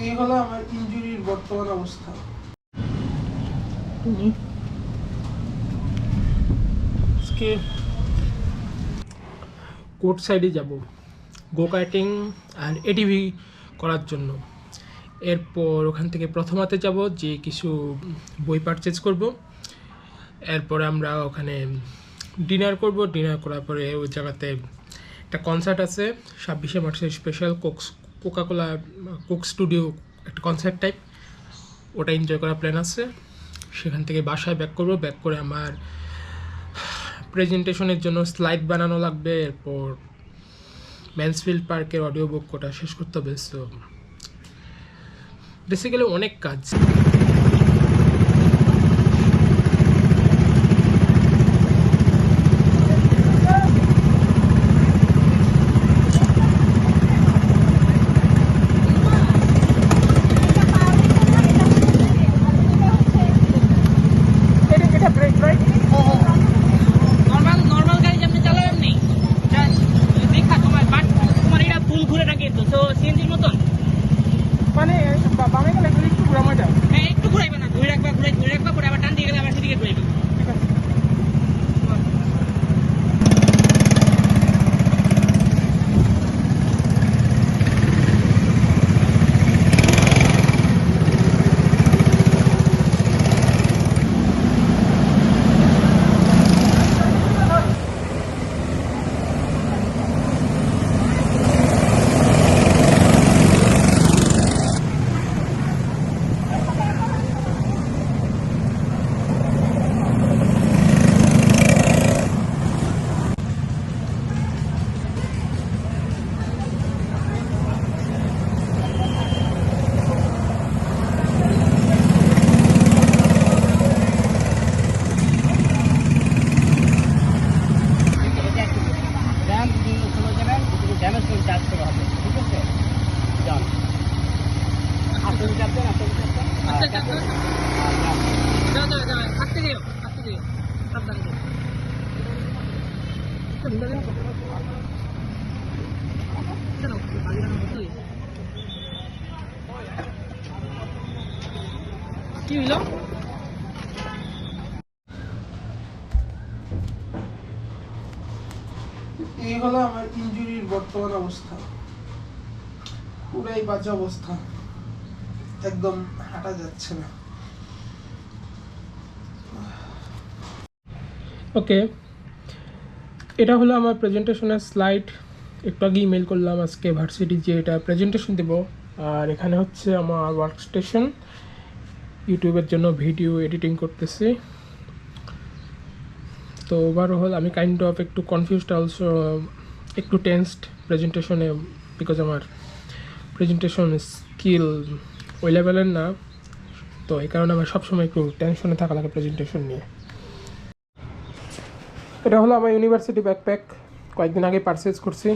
এই হলো আমার ইনজুরির বর্তমান অবস্থা। কোর্ট সাইডে যাব গো কার্টিং আর এটিভি করার জন্য। এরপর ওখান থেকে প্রথমাতে যাব, যে কিছু বই পারচেজ করব। এরপরে আমরা ওখানে ডিনার করব। ডিনার করার পরে ওই জায়গাতে একটা কনসার্ট আছে 26শে মার্চের স্পেশাল কোকাকোলা কোক স্টুডিও, একটা কনসার্ট টাইপ, ওটা এনজয় করার প্ল্যান আছে। সেখান থেকে বাসায় ব্যাক করব। ব্যাক করে আমার প্রেজেন্টেশনের জন্য স্লাইড বানানো লাগবে। এরপর ম্যানসফিল্ড পার্কের অডিও বুক ওটা শেষ করতে হবে। সো বেসিক্যালি অনেক কাজ। কি হইল? এই হলো আমার ইনজুরির বর্তমান অবস্থা। পুরাই বাজে অবস্থা, একদম হাঁটা যাচ্ছে না। ওকে, এটা হলো আমার প্রেজেন্টেশনের স্লাইড। একটু আগে ইমেল করলাম আজকে ভার্সিটি যে এটা প্রেজেন্টেশন দেব। আর এখানে হচ্ছে আমার ওয়ার্ক স্টেশন, ইউটিউবের জন্য ভিডিও এডিটিং করতেছি। তো ওভারঅল আমি কাইন্ড অফ একটু কনফিউজড, অলসো একটু টেন্সড প্রেজেন্টেশনে, বিকজ আমার প্রেজেন্টেশন স্কিল ওই লেভেলের না। তো এই কারণে আমার সবসময় একটু টেনশনে থাকা লাগে প্রেজেন্টেশন নিয়ে। এটা হলো আমার ইউনিভার্সিটি ব্যাকপ্যাক, কয়েকদিন আগে পারচেজ করছি।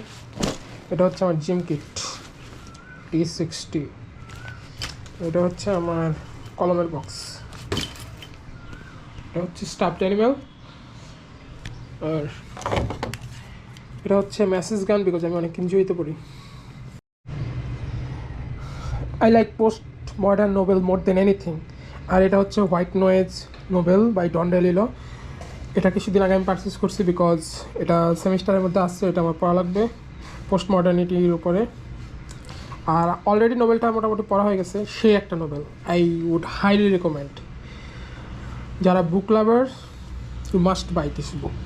এটা হচ্ছে আমার জিম কিট T60। এটা হচ্ছে আমার কলমের বক্স। এটা হচ্ছে স্টাফড অ্যানিমেল। আর এটা হচ্ছে মেসেজ গান, বিকজ আমি অনেক এনজয়তে পড়ি। I like postmodern novel more than anything. আর এটা হচ্ছে white noise novel by Don DeLillo. এটা কিছুদিন আগে আমি পারচেস করছি, বিকজ এটা সেমিস্টারের মধ্যে আসছে, এটা আমার পড়া লাগবে পোস্ট মডার্নিটির উপরে। আর অলরেডি নোবেলটা মোটামুটি পড়া হয়ে গেছে, সে একটা novel. I would highly recommend, যারা book lover you must buy this book.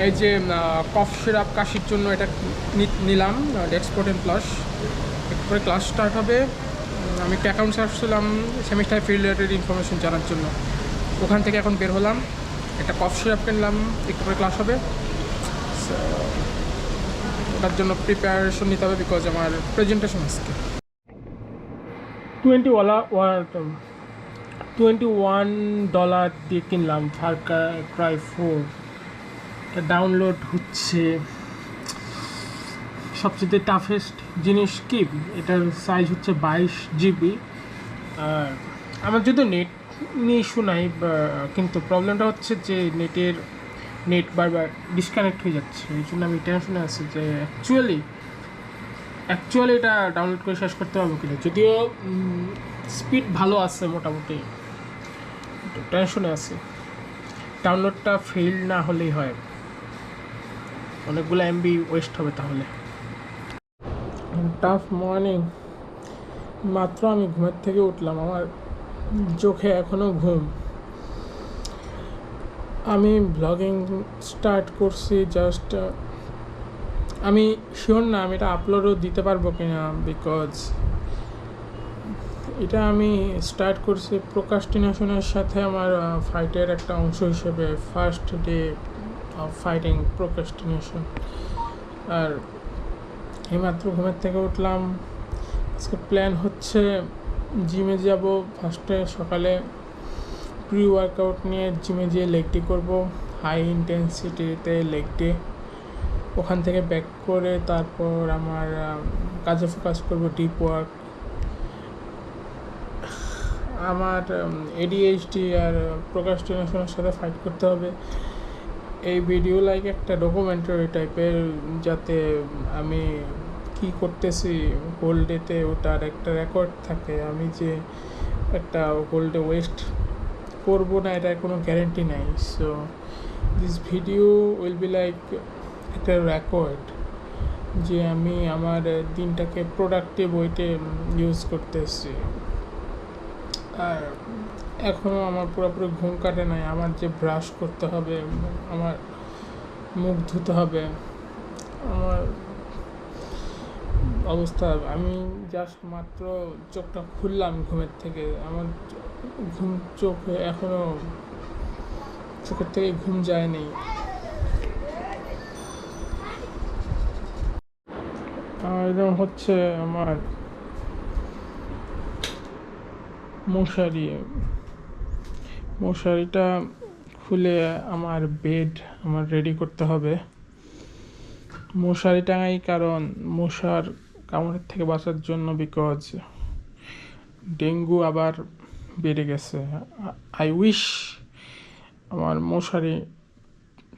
এই যে কফ সিরাপ কাশির জন্য এটা নিলাম, ডেক্সপোর্টেন প্লাস। একটু পরে ক্লাস স্টার্ট হবে। আমি একটা অ্যাকাউন্টস আসছিলাম সেমিস্টার ফিল্ড রিলেটেড ইনফরমেশন জানার জন্য, ওখান থেকে এখন বের হলাম। একটা কফ সিরাপ কিনলাম, একটু পরে ক্লাস হবে। ওটার জন্য প্রিপারেশন নিতে হবে বিকজ আমার প্রেজেন্টেশন আজকে। $21 দিয়ে কিনলাম ফার ক্রাই 4। এটা ডাউনলোড হচ্ছে। সবচেয়ে টাফেস্ট জিনিস কি, এটার সাইজ হচ্ছে 22 GB। আর আমার যদিও নেট নিয়ে ইস্যু নাই, কিন্তু প্রবলেমটা হচ্ছে যে নেট বারবার ডিসকানেক্ট হয়ে যাচ্ছে। এই জন্য আমি টেনশনে আছি যে অ্যাকচুয়ালি এটা ডাউনলোড করে শেষ করতে পারবো কিনা। যদিও স্পিড ভালো আছে মোটামুটি, টেনশনে আছে ডাউনলোডটা ফেল না হলেই হয়, অনেকগুলো MB ওয়েস্ট হবে তাহলে। টাফ মর্নিং, মাত্র আমি ঘুমের থেকে উঠলাম, আমার চোখে এখনও ঘুম। আমি ব্লগিং স্টার্ট করছি জাস্ট, আমি শিওর না আমি এটা আপলোডও দিতে পারবো কিনা, বিকজ এটা আমি স্টার্ট করছি প্রোক্রাস্টিনেশনের সাথে আমার ফাইটের একটা অংশ হিসেবে, first day of fighting procrastination. আর এইমাত্র ঘুমের থেকে উঠলাম। আজকে প্ল্যান হচ্ছে জিমে যাব। ফার্স্টে সকালে প্রি ওয়ার্কআউট নিয়ে জিমে যেয়ে লেগ ডে করবো, হাই ইন্টেন্সিটিতে লেগ ডে। ওখান থেকে ব্যাক করে তারপর আমার কাজে ফোকাস করবো, ডিপ ওয়ার্ক। আমার ADHD আর প্রোক্রাস্টিনেশনের সাথে ফাইট করতে হবে। এই ভিডিও লাইক একটা ডকুমেন্টারি টাইপের, যাতে আমি কি করতেছি হোল ডেতে ওটার একটা রেকর্ড থাকে। আমি যে একটা হোল ডে ওয়েস্ট করবো না এটার কোনো গ্যারেন্টি নাই। So this video will be like একটা রেকর্ড যে আমি আমার দিনটাকে প্রোডাক্টিভ ওয়েতে ইউজ করতেছি। আর এখনও আমার পুরোপুরি ঘুম কাটে নাই। আমার যে ব্রাশ করতে হবে, আমার মুখ ধুতে হবে, আমার অবস্থা, আমি জাস্ট মাত্র চোখটা খুললাম ঘুমের থেকে, আমার চোখে এখনও চোখের থেকে ঘুম যায়নি। এরকম হচ্ছে আমার মশারিটা খুলে আমার বেড আমার রেডি করতে হবে। মশারি টাঙাই কারণ মশার কামড়ের থেকে বাঁচার জন্য, বিকজ ডেঙ্গু আবার বেড়ে গেছে। আই উইশ আমার মশারি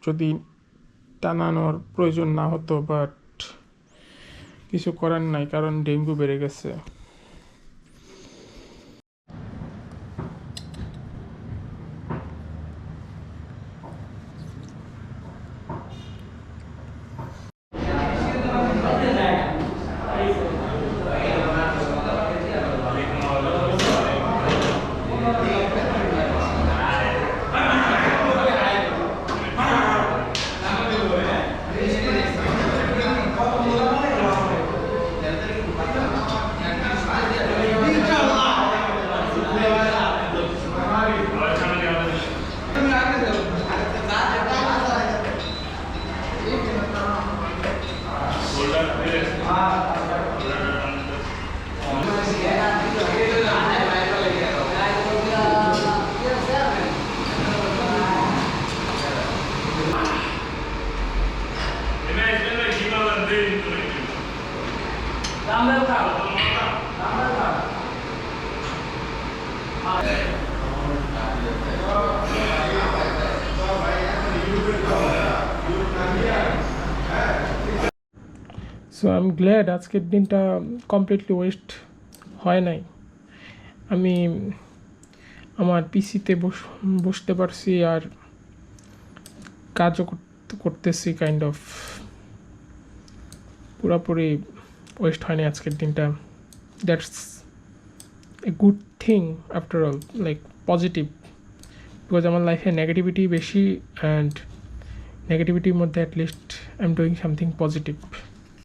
যদি টানানোর প্রয়োজন না হতো, বাট কিছু করার নাই কারণ ডেঙ্গু বেড়ে গেছে। সো আই এম গ্ল্যাড আজকের দিনটা কমপ্লিটলি ওয়েস্ট হয় নাই। আমি আমার পিসিতে বসতে পারছি আর কাজও করতেছি, কাইন্ড অফ পুরোপুরি ওয়েস্ট হয়নি আজকের দিনটা। That's a good thing after all, like positive, because আমার লাইফে নেগেটিভিটি বেশি অ্যান্ড নেগেটিভিটির মধ্যে at least I am doing something positive.